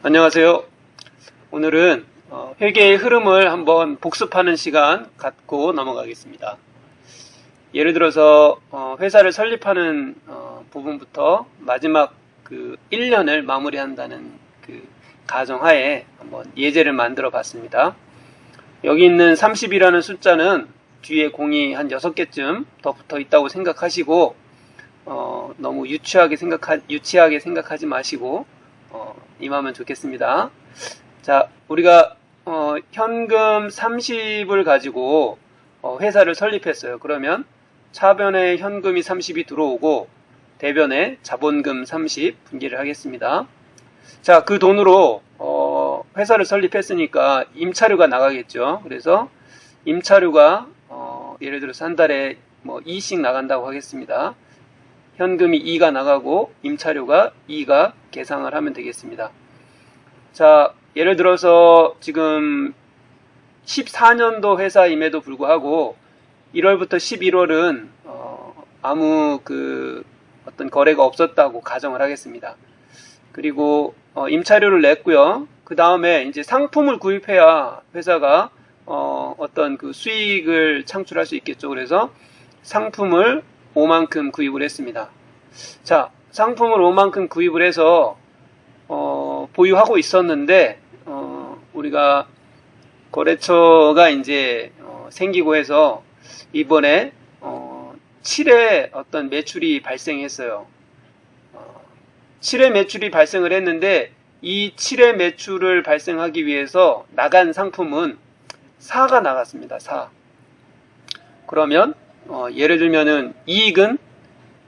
안녕하세요. 오늘은 회계의 흐름을 한번 복습하는 시간 갖고 넘어가겠습니다. 예를 들어서 회사를 설립하는 부분부터 마지막 그 1년을 마무리한다는 그 가정하에 한번 예제를 만들어 봤습니다. 여기 있는 30이라는 숫자는 뒤에 공이 한 6개쯤 더 붙어 있다고 생각하시고 너무 유치하게 생각하지 마시고 임하면 좋겠습니다. 자, 우리가 현금 30을 가지고 회사를 설립했어요. 그러면 차변에 현금이 30이 들어오고 대변에 자본금 30 분기를 하겠습니다. 자, 그 돈으로 회사를 설립했으니까 임차료가 나가겠죠. 그래서 임차료가 예를 들어서 한 달에 2씩 나간다고 하겠습니다. 현금이 2가 나가고 임차료가 2가 계상을 하면 되겠습니다. 자, 예를 들어서 지금 14년도 회사임에도 불구하고 1월부터 11월은 아무 어떤 거래가 없었다고 가정을 하겠습니다. 그리고 임차료를 냈고요. 그 다음에 이제 상품을 구입해야 회사가 어떤 그 수익을 창출할 수 있겠죠. 그래서 상품을 5만큼 구입을 했습니다. 자, 상품을 5만큼 구입을 해서 보유하고 있었는데 우리가 거래처가 이제 생기고 해서 이번에 7회 어떤 매출이 발생했어요. 7회 매출이 발생을 했는데 이 7회 매출을 발생하기 위해서 나간 상품은 4가 나갔습니다. 4. 그러면 예를 들면은 이익은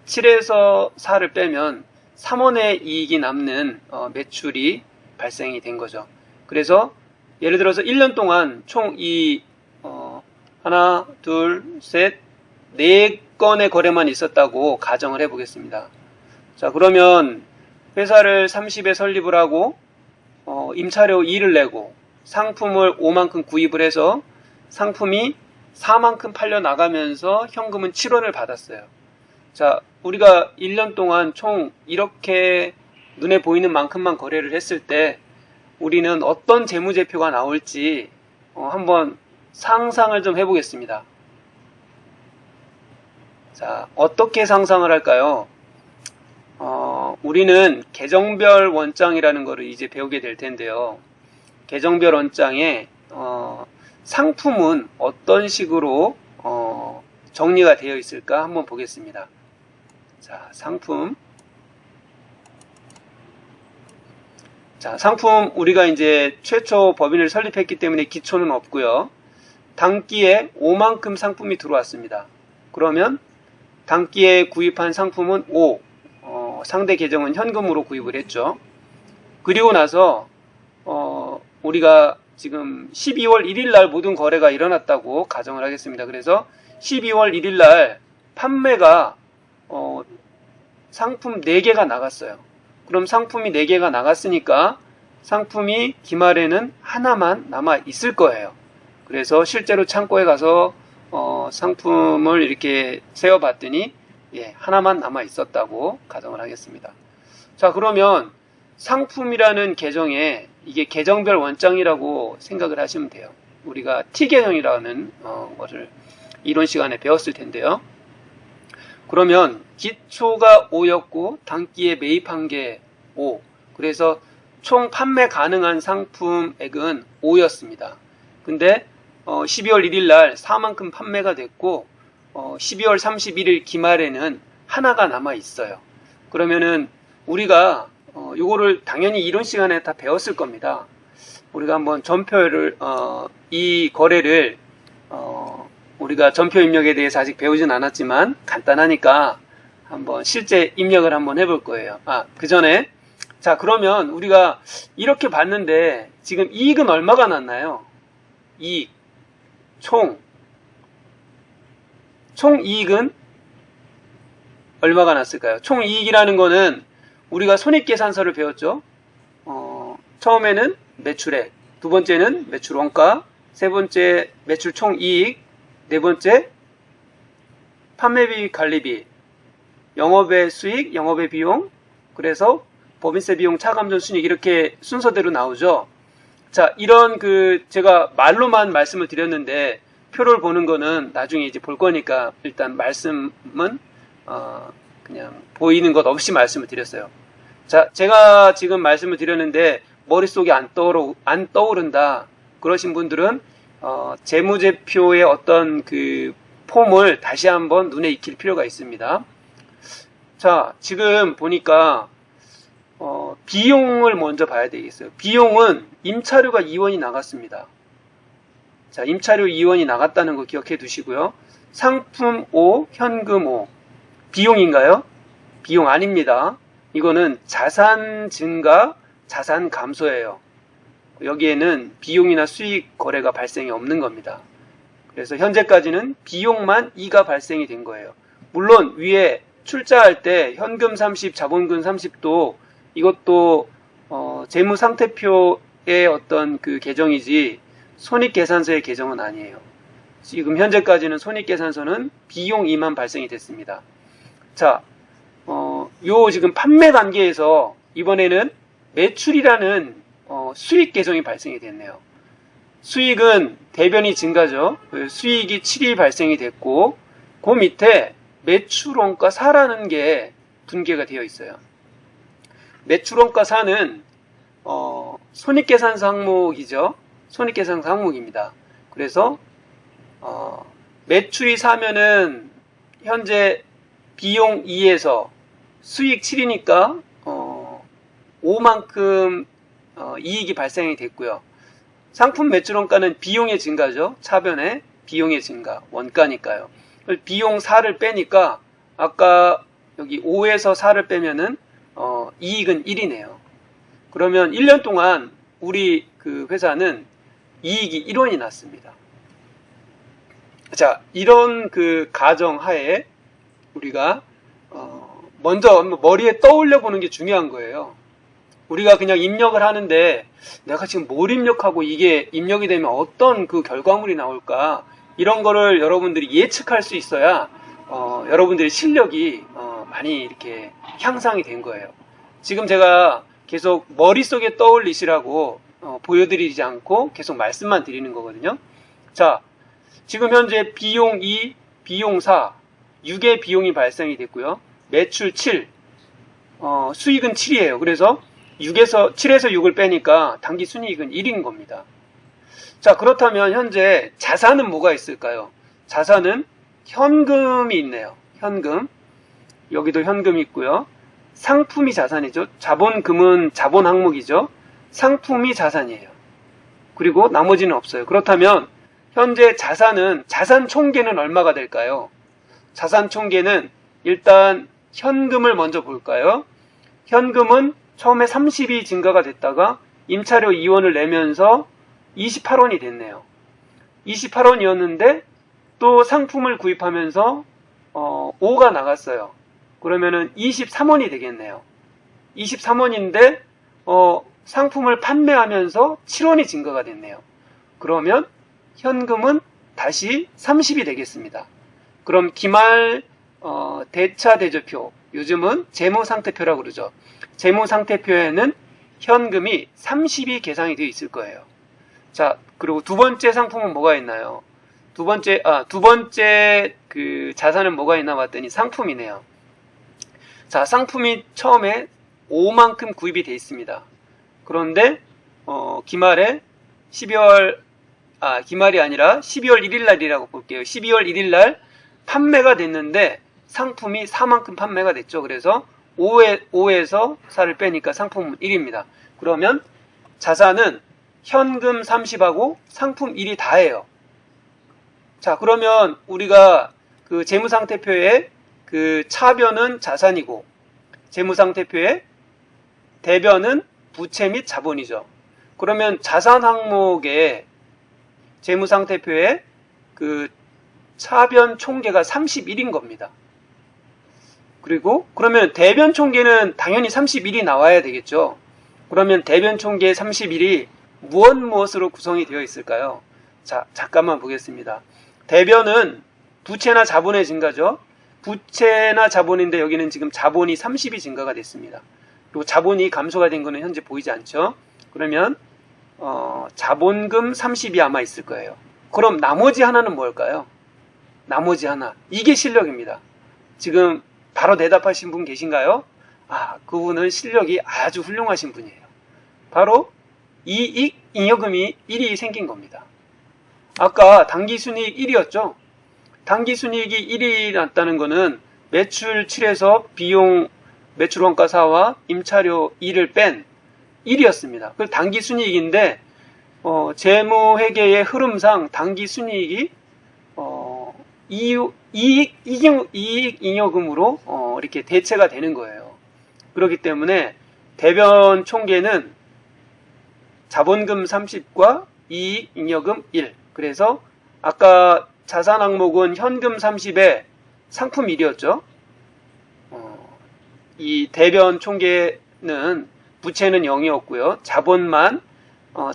7에서 4를 빼면 3원의 이익이 남는 매출이 발생이 된 거죠. 그래서 예를 들어서 1년 동안 총 하나, 둘, 셋, 4건의 거래만 있었다고 가정을 해 보겠습니다. 자, 그러면 회사를 30에 설립을 하고 임차료 2를 내고 상품을 5만큼 구입을 해서 상품이 4만큼 팔려 나가면서 현금은 7원을 받았어요. 자, 우리가 1년 동안 총 이렇게 눈에 보이는 만큼만 거래를 했을 때 우리는 어떤 재무제표가 나올지 한번 상상을 좀 해보겠습니다. 자, 어떻게 상상을 할까요? 우리는 계정별 원장이라는 거를 이제 배우게 될 텐데요. 계정별 원장에 상품은 어떤 식으로 정리가 되어 있을까 한번 보겠습니다. 자, 상품. 자, 상품 우리가 이제 최초 법인을 설립했기 때문에 기초는 없고요. 단기에 5만큼 상품이 들어왔습니다. 그러면 단기에 구입한 상품은 5, 상대 계정은 현금으로 구입을 했죠. 그리고 나서 우리가 지금 12월 1일 날 모든 거래가 일어났다고 가정을 하겠습니다. 그래서 12월 1일 날 판매가 상품 4개가 나갔어요. 그럼 상품이 4개가 나갔으니까 상품이 기말에는 하나만 남아 있을 거예요. 그래서 실제로 창고에 가서 상품을 이렇게 세어봤더니 하나만 남아 있었다고 가정을 하겠습니다. 자, 그러면 상품이라는 계정에 이게 계정별 원장이라고 생각을 하시면 돼요. 우리가 T계정이라는 것을 이론 시간에 배웠을 텐데요. 그러면 기초가 5였고 단기에 매입한 게 5. 그래서 총 판매 가능한 상품액은 5였습니다. 근데 12월 1일 날 4만큼 판매가 됐고 12월 31일 기말에는 하나가 남아 있어요. 그러면은 우리가 요거를 당연히 이론 시간에 다 배웠을 겁니다. 우리가 한번 전표를 이 거래를 우리가 전표 입력에 대해서 아직 배우진 않았지만 간단하니까 한번 실제 입력을 한번 해볼 거예요. 그 전에 자, 그러면 우리가 이렇게 봤는데 지금 이익은 얼마가 났나요? 이익 총 이익은 얼마가 났을까요? 총 이익이라는 거는 우리가 손익계산서를 배웠죠. 처음에는 매출액, 두 번째는 매출 원가, 세 번째 매출 총 이익, 네 번째 판매비 관리비, 영업의 수익, 영업의 비용, 그래서 법인세 비용 차감전 순이익 이렇게 순서대로 나오죠. 자, 이런 제가 말로만 말씀을 드렸는데 표를 보는 거는 나중에 이제 볼 거니까 일단 말씀은 그냥 보이는 것 없이 말씀을 드렸어요. 자, 제가 지금 말씀을 드렸는데 머릿속에 안 떠오른다 그러신 분들은 재무제표의 어떤 폼을 다시 한번 눈에 익힐 필요가 있습니다. 자, 지금 보니까 비용을 먼저 봐야 되겠어요. 비용은 임차료가 2원이 나갔습니다. 자, 임차료 2원이 나갔다는 거 기억해 두시고요. 상품 5, 현금 5. 비용인가요? 비용 아닙니다. 이거는 자산 증가, 자산 감소예요. 여기에는 비용이나 수익 거래가 발생이 없는 겁니다. 그래서 현재까지는 비용만 2가 발생이 된 거예요. 물론 위에 출자할 때 현금 30, 자본금 30도 이것도 재무상태표의 어떤 계정이지 손익계산서의 계정은 아니에요. 지금 현재까지는 손익계산서는 비용 2만 발생이 됐습니다. 자, 요 지금 판매 단계에서 이번에는 매출이라는 수익 계정이 발생이 됐네요. 수익은 대변이 증가죠. 수익이 7이 발생이 됐고 그 밑에 매출원가 4라는 게 분계가 되어 있어요. 매출원가 4는 손익계산서 항목이죠. 손익계산서 항목입니다. 그래서 매출이 4면은 현재 비용 2에서 수익 7이니까 5만큼 이익이 발생이 됐고요. 상품 매출원가는 비용의 증가죠. 차변에 비용의 증가, 원가니까요. 비용 4를 빼니까 아까 여기 5에서 4를 빼면은 이익은 1이네요. 그러면 1년 동안 우리 회사는 이익이 1원이 났습니다. 자, 이런 가정 하에 우리가 먼저 머리에 떠올려 보는 게 중요한 거예요. 우리가 그냥 입력을 하는데 내가 지금 뭘 입력하고 이게 입력이 되면 어떤 결과물이 나올까 이런 거를 여러분들이 예측할 수 있어야 여러분들의 실력이 많이 이렇게 향상이 된 거예요. 지금 제가 계속 머릿속에 떠올리시라고 보여드리지 않고 계속 말씀만 드리는 거거든요. 자, 지금 현재 비용 2, 비용 4, 6의 비용이 발생이 됐고요. 매출 7, 수익은 7이에요. 그래서 7에서 6을 빼니까 당기 순이익은 1인 겁니다. 자, 그렇다면 현재 자산은 뭐가 있을까요? 자산은 현금이 있네요. 현금. 여기도 현금이 있고요. 상품이 자산이죠. 자본금은 자본 항목이죠. 상품이 자산이에요. 그리고 나머지는 없어요. 그렇다면 현재 자산 총계는 얼마가 될까요? 자산 총계는 일단 현금을 먼저 볼까요? 현금은 처음에 30이 증가가 됐다가 임차료 2원을 내면서 28원이 됐네요. 28원이었는데 또 상품을 구입하면서 5가 나갔어요. 그러면은 23원이 되겠네요. 23원인데 상품을 판매하면서 7원이 증가가 됐네요. 그러면 현금은 다시 30이 되겠습니다. 그럼 기말 대차대조표, 요즘은 재무상태표라고 그러죠. 재무상태표에는 현금이 30이 계산이 되어 있을 거예요. 자, 그리고 두 번째 상품은 뭐가 있나요? 두 번째 자산은 뭐가 있나 봤더니 상품이네요. 자, 상품이 처음에 5만큼 구입이 되어 있습니다. 그런데 기말에 기말이 아니라 12월 1일 날이라고 볼게요. 12월 1일 날 판매가 됐는데 상품이 4만큼 판매가 됐죠. 그래서 5에서 4를 빼니까 상품은 1입니다. 그러면 자산은 현금 30하고 상품 1이 다예요. 자, 그러면 우리가 재무상태표에 차변은 자산이고 재무상태표에 대변은 부채 및 자본이죠. 그러면 자산 항목에 재무상태표에 차변 총계가 31인 겁니다. 그리고 그러면 대변 총계는 당연히 31이 나와야 되겠죠. 그러면 대변 총계 31이 무엇으로 구성이 되어 있을까요? 자, 잠깐만 보겠습니다. 대변은 부채나 자본의 증가죠. 부채나 자본인데 여기는 지금 자본이 30이 증가가 됐습니다. 그리고 자본이 감소가 된 거는 현재 보이지 않죠. 그러면 자본금 30이 아마 있을 거예요. 그럼 나머지 하나는 뭘까요? 나머지 하나. 이게 실력입니다. 지금 바로 대답하신 분 계신가요? 그분은 실력이 아주 훌륭하신 분이에요. 바로 이익 잉여금이 1이 생긴 겁니다. 아까 당기순이익 1이었죠? 당기순이익이 1이 났다는 거는 매출 7에서 비용 매출원가 4와 임차료 2를 뺀 1이었습니다. 그 당기순이익인데 재무회계의 흐름상 당기순이익이 이익 잉여금으로 이렇게 대체가 되는 거예요. 그렇기 때문에 대변 총계는 자본금 30과 이익 잉여금 1. 그래서 아까 자산 항목은 현금 30에 상품 1이었죠. 이 대변 총계는 부채는 0이었고요. 자본만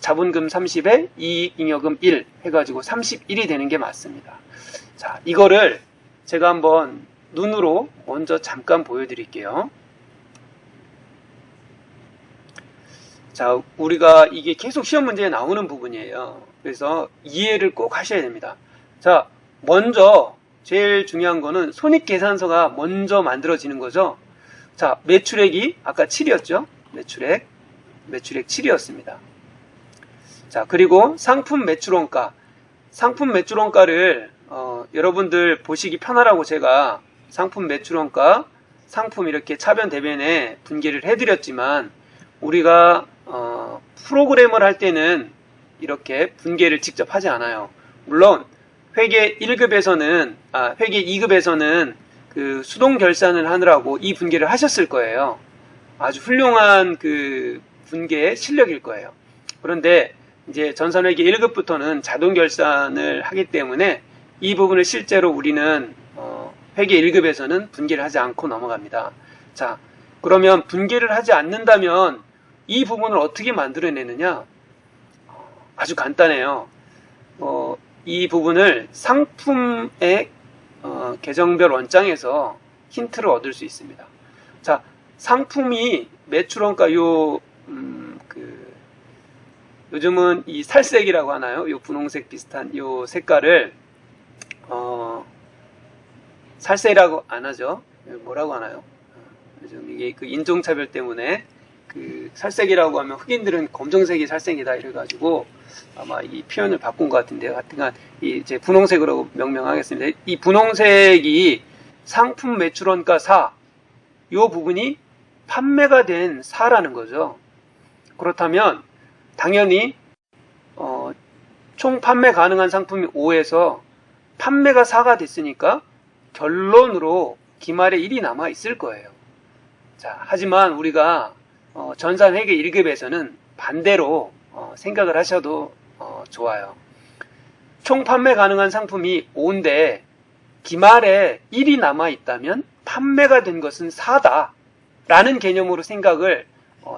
자본금 30에 이익 잉여금 1 해가지고 31이 되는 게 맞습니다. 자, 이거를 제가 한번 눈으로 먼저 잠깐 보여드릴게요. 자, 우리가 이게 계속 시험 문제에 나오는 부분이에요. 그래서 이해를 꼭 하셔야 됩니다. 자, 먼저 제일 중요한 거는 손익계산서가 먼저 만들어지는 거죠. 자, 매출액이 아까 7이었죠. 매출액 7이었습니다. 자, 그리고 상품 매출원가. 상품 매출원가를 여러분들 보시기 편하라고 제가 상품 매출원가, 상품 이렇게 차변 대변에 분개를 해드렸지만 우리가 프로그램을 할 때는 이렇게 분개를 직접 하지 않아요. 물론 회계 1급에서는 회계 2급에서는 그 수동 결산을 하느라고 이 분개를 하셨을 거예요. 아주 훌륭한 그 분개의 실력일 거예요. 그런데 이제 전산회계 1급부터는 자동 결산을 하기 때문에 이 부분을 실제로 우리는 회계 1급에서는 분개를 하지 않고 넘어갑니다. 자, 그러면 분개를 하지 않는다면 이 부분을 어떻게 만들어내느냐? 아주 간단해요. 이 부분을 상품의 계정별 원장에서 힌트를 얻을 수 있습니다. 자, 상품이 매출원가 요즘은 이 살색이라고 하나요? 요 분홍색 비슷한 요 색깔을 살색이라고 안 하죠. 뭐라고 하나요? 요즘 이게 그 인종차별 때문에 그 살색이라고 하면 흑인들은 검정색이 살색이다 이래가지고 아마 이 표현을 바꾼 것 같은데요. 하여튼간 이제 분홍색으로 명명하겠습니다. 이 분홍색이 상품 매출원가 4, 요 부분이 판매가 된 4라는 거죠. 그렇다면 당연히 총 판매 가능한 상품이 5에서 판매가 4가 됐으니까 결론으로 기말에 1이 남아 있을 거예요. 자, 하지만 우리가 전산회계 1급에서는 반대로 생각을 하셔도 좋아요. 총 판매 가능한 상품이 5인데 기말에 1이 남아 있다면 판매가 된 것은 4다 라는 개념으로 생각을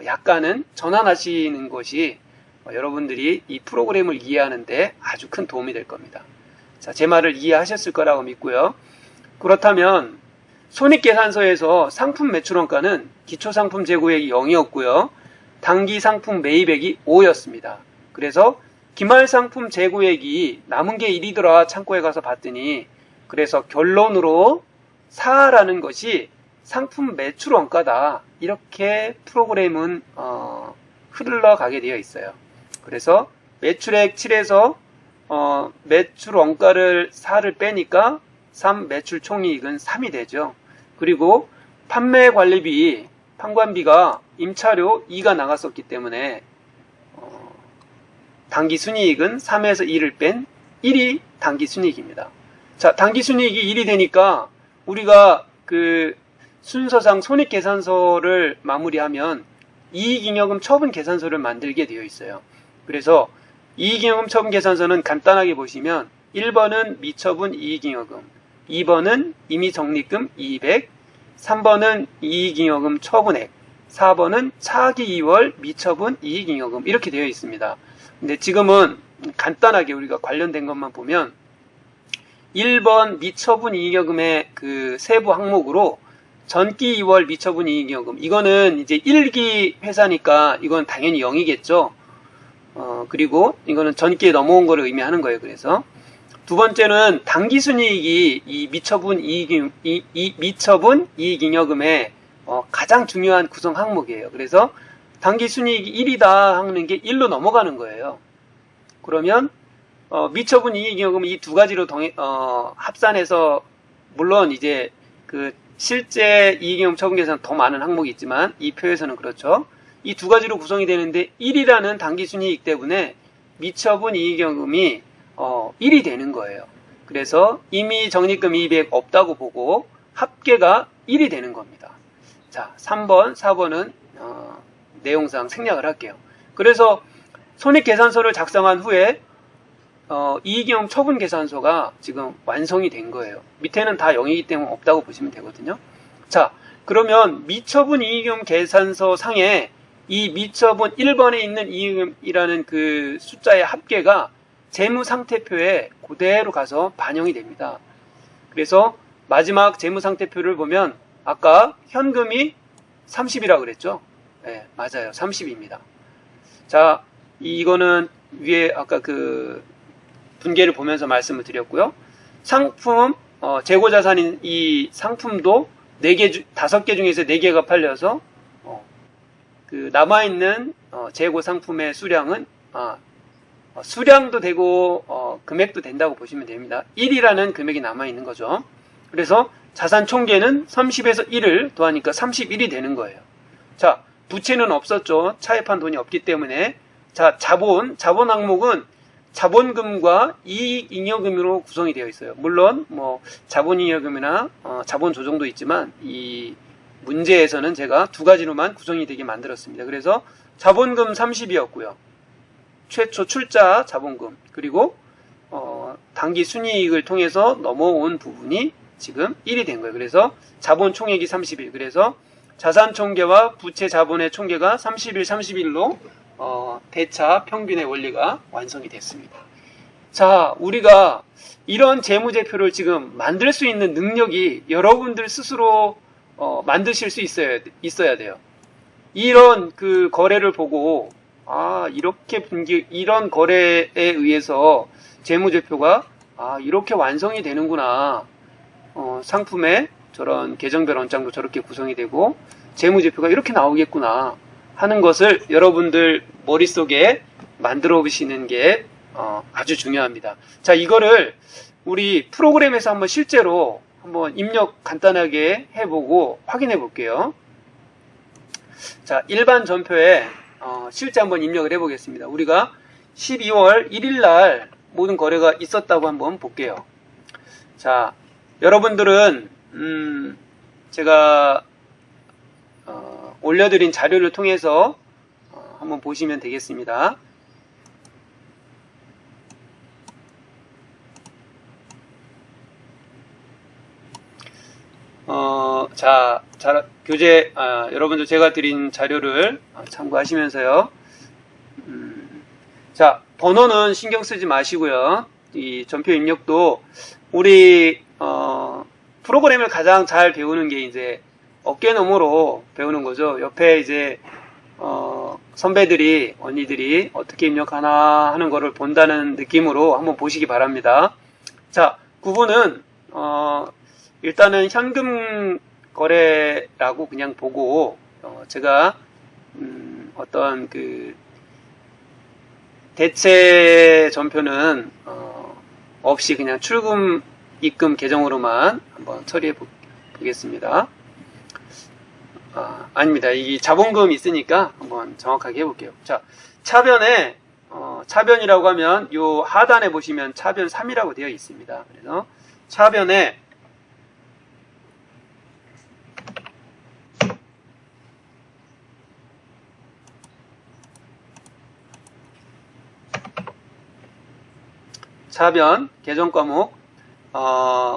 약간은 전환하시는 것이 여러분들이 이 프로그램을 이해하는데 아주 큰 도움이 될 겁니다. 자, 제 말을 이해하셨을 거라고 믿고요. 그렇다면 손익계산서에서 상품 매출원가는 기초상품 재고액이 0이었고요. 당기상품 매입액이 5였습니다. 그래서 기말상품 재고액이 남은 게 1이더라 창고에 가서 봤더니 그래서 결론으로 4라는 것이 상품 매출원가다. 이렇게 프로그램은 흘러가게 되어 있어요. 그래서 매출액 7에서 매출원가를 4를 빼니까 3 매출 총이익은 3이 되죠. 그리고 판매관리비, 판관비가 임차료 2가 나갔었기 때문에 당기순이익은 3에서 2를 뺀 1이 당기순이익입니다. 자, 당기순이익이 1이 되니까 우리가 그 순서상 손익계산서를 마무리하면 이익잉여금 처분 계산서를 만들게 되어 있어요. 그래서 이익잉여금 처분 계산서는 간단하게 보시면 1번은 미처분 이익잉여금, 2번은 임의적립금 200, 3번은 이익잉여금 처분액, 4번은 차기 2월 미처분 이익잉여금 이렇게 되어 있습니다. 근데 지금은 간단하게 우리가 관련된 것만 보면 1번 미처분 이익잉여금의 그 세부 항목으로 전기 2월 미처분 이익잉여금. 이거는 이제 1기 회사니까 이건 당연히 0이겠죠. 그리고 이거는 전기에 넘어온 거를 의미하는 거예요. 그래서 두 번째는 당기순이익이 이 미처분 이익잉여금의 가장 중요한 구성 항목이에요. 그래서 당기순이익이 1이다 하는 게 1로 넘어가는 거예요. 그러면 미처분 이익잉여금은 이 두 가지로 합산해서 물론 이제 그 실제 이익잉여금 처분 계산은 더 많은 항목이 있지만 이 표에서는 그렇죠. 이 두 가지로 구성이 되는데 1이라는 당기순이익 때문에 미처분 이익잉여금이 1이 되는 거예요. 그래서 이미 적립금 이익 없다고 보고 합계가 1이 되는 겁니다. 자, 3번, 4번은 내용상 생략을 할게요. 그래서 손익계산서를 작성한 후에 이익잉여금 처분 계산서가 지금 완성이 된 거예요. 밑에는 다 0이기 때문에 없다고 보시면 되거든요. 자, 그러면 미처분 이익잉여금 계산서 상에 이 미처분 1번에 있는 이익잉여금이라는 그 숫자의 합계가 재무상태표에 그대로 가서 반영이 됩니다. 그래서 마지막 재무상태표를 보면 아까 현금이 30이라고 그랬죠? 네, 맞아요. 30입니다. 자, 이거는 위에 아까 그 분계를 보면서 말씀을 드렸고요. 상품, 재고자산인 이 상품도 5개 중에서 4개가 팔려서 그 남아있는 재고 상품의 수량은 수량도 되고 금액도 된다고 보시면 됩니다. 1이라는 금액이 남아있는 거죠. 그래서 자산 총계는 30에서 1을 더하니까 31이 되는 거예요. 자, 부채는 없었죠. 차입한 돈이 없기 때문에. 자, 자본 항목은 자본금과 이익잉여금으로 구성이 되어 있어요. 물론 뭐 자본잉여금이나 자본 조정도 있지만 이 문제에서는 제가 두 가지로만 구성이 되게 만들었습니다. 그래서 자본금 30이었고요. 최초 출자 자본금, 그리고 당기 순이익을 통해서 넘어온 부분이 지금 1이 된 거예요. 그래서 자본 총액이 31. 그래서 자산 총계와 부채 자본의 총계가 31, 31로 대차 평균의 원리가 완성이 됐습니다. 자, 우리가 이런 재무제표를 지금 만들 수 있는 능력이 여러분들 스스로 만드실 수 있어야 돼요. 이런 그 거래를 보고 이렇게 이런 거래에 의해서 재무제표가 이렇게 완성이 되는구나. 상품의 저런 계정별 원장도 저렇게 구성이 되고 재무제표가 이렇게 나오겠구나 하는 것을 여러분들 머릿속에 만들어 보시는 게 아주 중요합니다. 자, 이거를 우리 프로그램에서 한번 실제로 한번 입력 간단하게 해보고 확인해 볼게요. 자, 일반 전표에 실제 한번 입력을 해보겠습니다. 우리가 12월 1일 날 모든 거래가 있었다고 한번 볼게요. 자, 여러분들은 제가 올려드린 자료를 통해서 한번 보시면 되겠습니다. 자, 교재, 여러분들 제가 드린 자료를 참고하시면서요. 자, 번호는 신경 쓰지 마시고요. 이 전표 입력도 우리, 프로그램을 가장 잘 배우는 게 이제 어깨너머로 배우는 거죠. 옆에 이제, 선배들이, 언니들이 어떻게 입력하나 하는 거를 본다는 느낌으로 한번 보시기 바랍니다. 자, 구분은, 일단은 현금 거래라고 그냥 보고, 제가, 어떤 그, 대체 전표는, 없이 그냥 출금, 입금 계정으로만 한번 처리해 보겠습니다. 아닙니다. 이 자본금 있으니까 한번 정확하게 해볼게요. 자, 차변에, 차변이라고 하면 요 하단에 보시면 차변 3이라고 되어 있습니다. 그래서 차변에 차변 계정 과목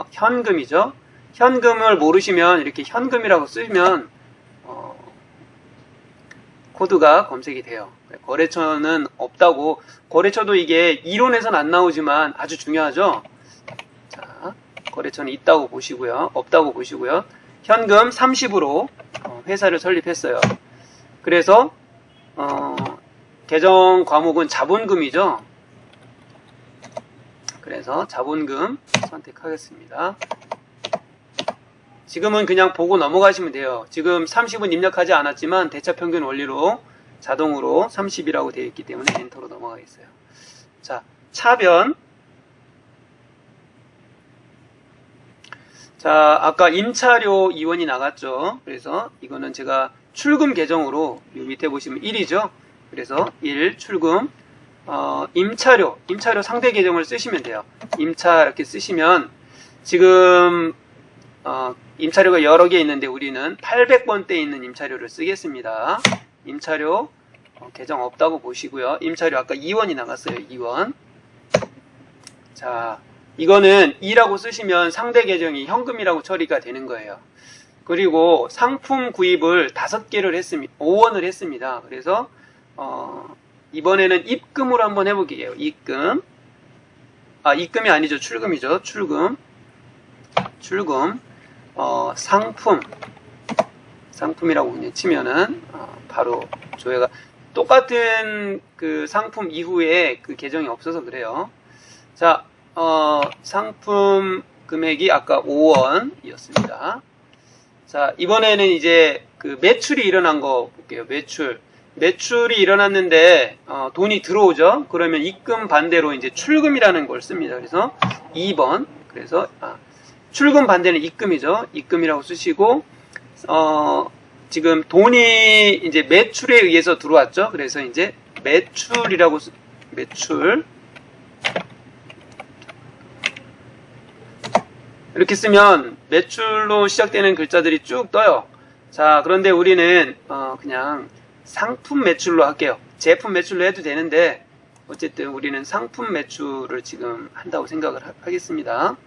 현금이죠. 현금을 모르시면 이렇게 현금이라고 쓰면 코드가 검색이 돼요. 거래처는 없다고. 거래처도 이게 이론에서는 안 나오지만 아주 중요하죠. 자, 거래처는 있다고 보시고요. 없다고 보시고요. 현금 30으로 회사를 설립했어요. 그래서 계정 과목은 자본금이죠. 그래서 자본금 선택하겠습니다. 지금은 그냥 보고 넘어가시면 돼요. 지금 30은 입력하지 않았지만 대차평균 원리로 자동으로 30이라고 되어 있기 때문에 엔터로 넘어가겠어요. 자, 차변. 자, 아까 임차료 2원이 나갔죠. 그래서 이거는 제가 출금 계정으로 요 밑에 보시면 1이죠. 그래서 1 출금. 임차료 상대 계정을 쓰시면 돼요. 임차 이렇게 쓰시면 지금 임차료가 여러 개 있는데 우리는 800번대에 있는 임차료를 쓰겠습니다. 임차료 계정 없다고 보시고요. 임차료 아까 2원이 나갔어요. 2원. 자, 이거는 2라고 쓰시면 상대 계정이 현금이라고 처리가 되는 거예요. 그리고 상품 구입을 5개를 했습니다. 5원을 했습니다. 그래서 이번에는 입금으로 한번 해볼게요. 입금. 입금이 아니죠. 출금이죠. 출금. 상품이라고 그냥 치면은 바로 조회가 똑같은 그 상품 이후에 그 계정이 없어서 그래요. 자, 상품 금액이 아까 5원이었습니다. 자, 이번에는 이제 그 매출이 일어난 거 볼게요. 매출이 일어났는데 돈이 들어오죠. 그러면 입금 반대로 이제 출금이라는 걸 씁니다. 그래서 2번. 그래서 출금 반대는 입금이죠. 입금이라고 쓰시고 지금 돈이 이제 매출에 의해서 들어왔죠. 그래서 이제 매출 이렇게 쓰면 매출로 시작되는 글자들이 쭉 떠요. 자, 그런데 우리는 그냥 상품 매출로 할게요. 제품 매출로 해도 되는데 어쨌든 우리는 상품 매출을 지금 한다고 생각을 하겠습니다.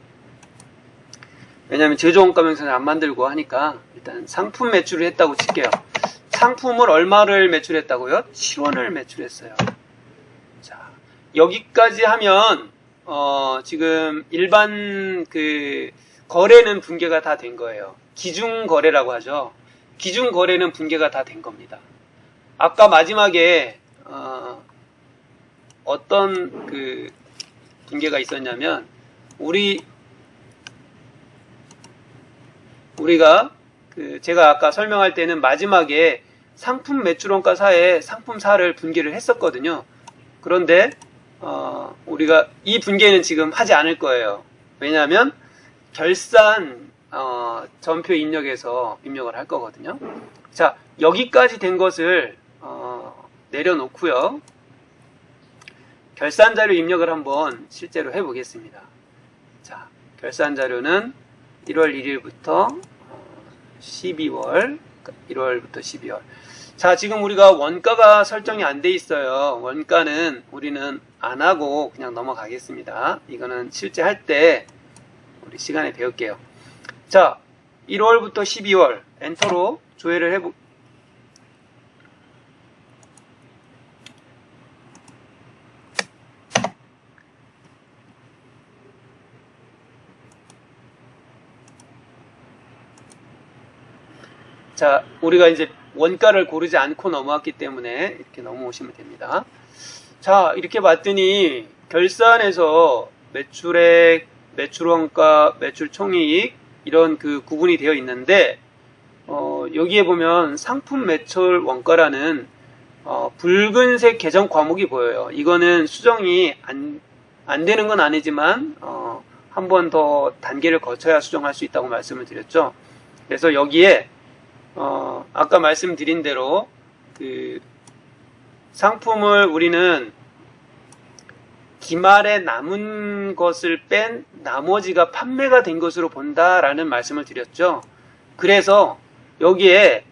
왜냐하면 제조원가 명세를 안 만들고 하니까 일단 상품 매출을 했다고 칠게요. 상품을 얼마를 매출했다고요? 7원을 매출했어요. 자, 여기까지 하면 지금 일반 그 거래는 분계가 다 된 거예요. 기준 거래라고 하죠. 기준 거래는 분계가 다 된 겁니다. 아까 마지막에 어떤 그 분계가 있었냐면 우리가 제가 아까 설명할 때는 마지막에 상품 매출원가 사에 상품 사를 분계를 했었거든요. 그런데 우리가 이 분계는 지금 하지 않을 거예요. 왜냐하면 결산 전표 입력에서 입력을 할 거거든요. 자, 여기까지 된 것을 내려놓고요. 결산 자료 입력을 한번 실제로 해보겠습니다. 자, 결산 자료는 1월 1일부터 12월, 1월부터 12월. 자, 지금 우리가 원가가 설정이 안 돼 있어요. 원가는 우리는 안 하고 그냥 넘어가겠습니다. 이거는 실제 할 때 우리 시간에 배울게요. 자, 1월부터 12월 엔터로 조회를 자, 우리가 이제 원가를 고르지 않고 넘어왔기 때문에 이렇게 넘어오시면 됩니다. 자, 이렇게 봤더니 결산에서 매출액, 매출원가, 매출총이익 이런 그 구분이 되어 있는데 여기에 보면 상품 매출 원가라는 붉은색 계정 과목이 보여요. 이거는 수정이 안 되는 건 아니지만 한 번 더 단계를 거쳐야 수정할 수 있다고 말씀을 드렸죠. 그래서 여기에 아까 말씀드린 대로 그 상품을 우리는 기말에 남은 것을 뺀 나머지가 판매가 된 것으로 본다라는 말씀을 드렸죠. 그래서 여기에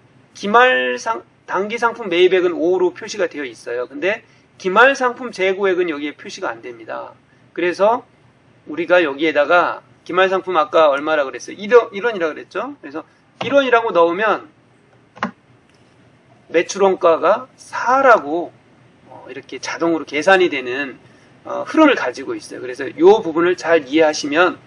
단기 상품 매입액은 5로 표시가 되어 있어요. 근데 기말 상품 재고액은 여기에 표시가 안 됩니다. 그래서 우리가 여기에다가 기말 상품 아까 얼마라 그랬어요? 1원이라 그랬죠? 그래서 1원이라고 넣으면 매출원가가 4라고 이렇게 자동으로 계산이 되는 흐름을 가지고 있어요. 그래서 이 부분을 잘 이해하시면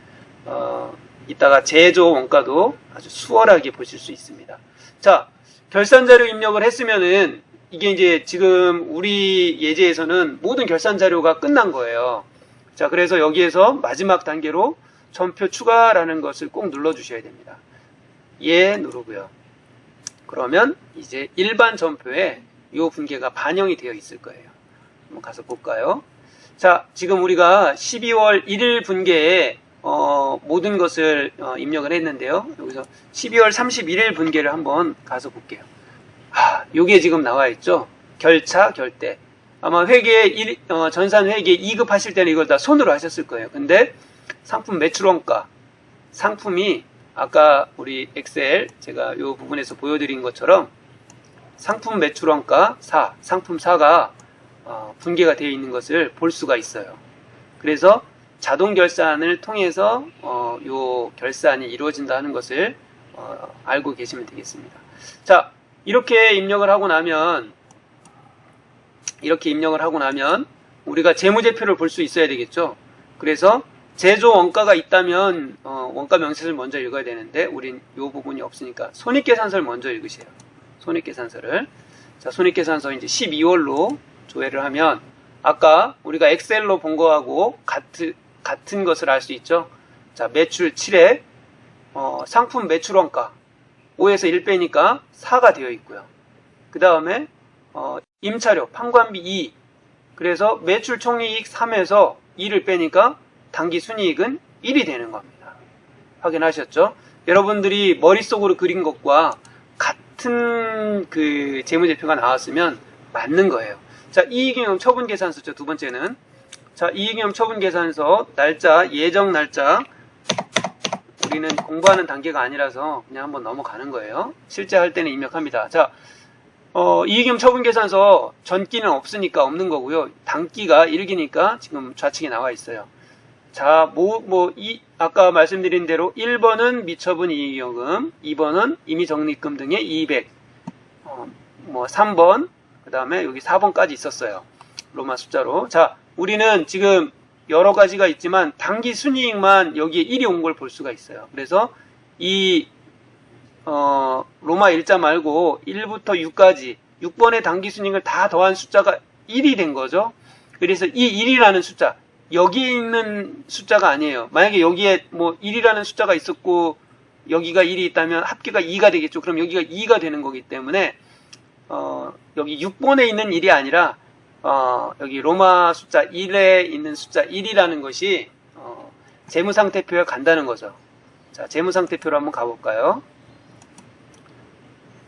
이따가 제조 원가도 아주 수월하게 보실 수 있습니다. 자, 결산 자료 입력을 했으면은 이게 이제 지금 우리 예제에서는 모든 결산 자료가 끝난 거예요. 자, 그래서 여기에서 마지막 단계로 전표 추가라는 것을 꼭 눌러 주셔야 됩니다. 예 누르고요. 그러면 이제 일반 전표에 이 분계가 반영이 되어 있을 거예요. 한번 가서 볼까요? 자, 지금 우리가 12월 1일 분계에 모든 것을 입력을 했는데요. 여기서 12월 31일 분계를 한번 가서 볼게요. 요게 지금 나와 있죠. 결차, 결대. 아마 전산 회계 2급 하실 때는 이걸 다 손으로 하셨을 거예요. 근데 상품 매출원가, 상품이 아까 우리 엑셀 제가 요 부분에서 보여드린 것처럼 상품 매출원가 4, 상품 4가 분계가 되어 있는 것을 볼 수가 있어요. 그래서 자동 결산을 통해서 요 결산이 이루어진다 하는 것을 알고 계시면 되겠습니다. 자, 이렇게 입력을 하고 나면 우리가 재무제표를 볼 수 있어야 되겠죠. 그래서 제조 원가가 있다면 원가 명세서를 먼저 읽어야 되는데 우린 이 부분이 없으니까 손익계산서를 먼저 읽으세요. 손익계산서를. 자, 손익계산서 이제 12월로 조회를 하면 아까 우리가 엑셀로 본 거하고 같은 것을 알 수 있죠. 자, 매출 7에 상품 매출원가 5에서 1 빼니까 4가 되어 있고요. 그 다음에 임차료, 판관비 2. 그래서 매출 총이익 3에서 2를 빼니까 당기순이익은 1이 되는 겁니다. 확인하셨죠? 여러분들이 머릿속으로 그린 것과 같은 그 재무제표가 나왔으면 맞는 거예요. 자, 이익잉여 처분계산서죠. 두 번째는. 자, 이익잉여 처분계산서 날짜, 예정 날짜. 우리는 공부하는 단계가 아니라서 그냥 한번 넘어가는 거예요. 실제 할 때는 입력합니다. 자, 이익잉여 처분계산서 전기는 없으니까 없는 거고요. 단기가 1기니까 지금 좌측에 나와 있어요. 자, 아까 말씀드린 대로 1번은 미처분 이익잉여금, 2번은 임의적립금 등의 200, 3번, 그 다음에 여기 4번까지 있었어요. 로마 숫자로. 자, 우리는 지금 여러 가지가 있지만 당기 순이익만 여기에 1이 온 걸 볼 수가 있어요. 그래서 이 로마 일자 말고 1부터 6까지 6번의 당기 순이익을 다 더한 숫자가 1이 된 거죠. 그래서 이 1이라는 숫자, 여기 있는 숫자가 아니에요. 만약에 여기에 1이라는 숫자가 있었고 여기가 1이 있다면 합계가 2가 되겠죠. 그럼 여기가 2가 되는 거기 때문에 여기 6번에 있는 1이 아니라 여기 로마 숫자 1에 있는 숫자 1이라는 것이 재무상태표에 간다는 거죠. 자, 재무상태표로 한번 가볼까요?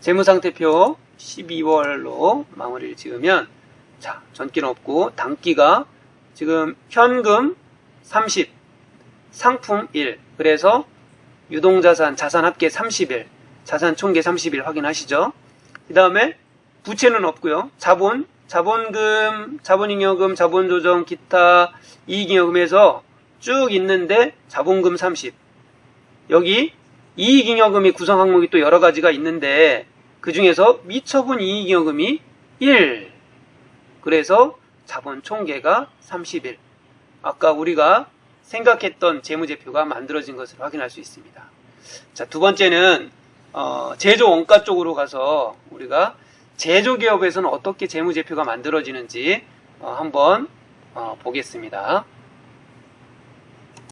재무상태표 12월로 마무리를 지으면, 자, 전기는 없고 단기가 지금 현금 30, 상품 1, 그래서 유동자산, 자산 합계 31, 자산 총계 31 확인하시죠? 그 다음에 부채는 없고요. 자본금, 자본잉여금, 자본조정, 기타, 이익잉여금에서 쭉 있는데 자본금 30. 여기 이익잉여금이 구성 항목이 또 여러 가지가 있는데 그 중에서 미처분 이익잉여금이 1. 그래서 자본 총계가 31. 아까 우리가 생각했던 재무제표가 만들어진 것을 확인할 수 있습니다. 자, 두 번째는 제조 원가 쪽으로 가서 우리가 제조기업에서는 어떻게 재무제표가 만들어지는지 한번 보겠습니다.